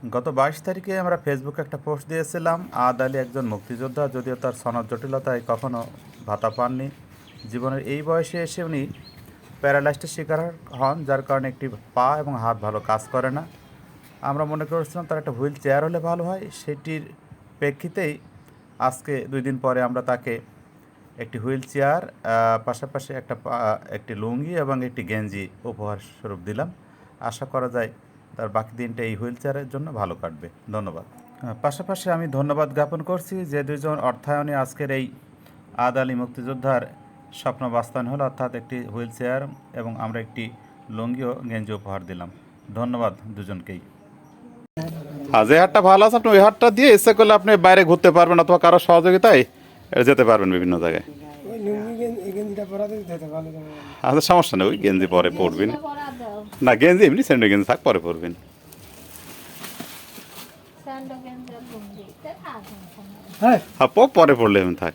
গত 22 তারিখে আমরা ফেসবুকে একটা পোস্ট দিয়েছিলাম। আদ আলী একজন মুক্তিযোদ্ধা, যদিও তার সনদ জটিলতায় কখনো ভাতা পাননি। জীবনের এই বয়সে এসে উনি প্যারালাইসিসের শিকার হন, যার কারণে একটি পা এবং হাত ভালো কাজ করে না। আমরা মনে করেছিলাম তার একটা হুইল চেয়ার হলে ভালো হয়। সেটির প্রেক্ষিতেই আজকে 2 দিন পরে আমরা তাকে একটি হুইল চেয়ার, পাশাপাশি একটি লুঙ্গি এবং একটি গেঞ্জি উপহার স্বরূপ দিলাম। আশা করা যায় তার বাকি দিনটা এই হুইল চেয়ারের জন্য ভালো কাটবে। ধন্যবাদ। পাশাপাশি আমি ধন্যবাদ জ্ঞাপন করছি যে দুজন অর্থায়নে আজকের এই আদ আলী মুক্তিযোদ্ধার স্বপ্ন বাস্তবায়ন হলো, অর্থাৎ একটি হুইল চেয়ার এবং আমরা একটি লুঙ্গি ও গেঞ্জি উপহার দিলাম। ধন্যবাদ দুজনকেই। যে হাটটা ভালো আছে, আপনি ওই হাটটা দিয়ে ইচ্ছে করলে আপনি বাইরে ঘুরতে পারবেন অথবা কারো সহযোগিতায় যেতে পারবেন বিভিন্ন জায়গায়। ওই লুঙ্গি গেঞ্জিটা পরাতে দিতে ভালো যাবে। আচ্ছা, সমস্যা নেই, ওই গেঞ্জি পরে পরবেন। না, গেঞ্জি এমনি স্যান্ডো গেঞ্জি থাক, পরে পরবেন। হ্যাঁ পরে পরলে এমনি থাক।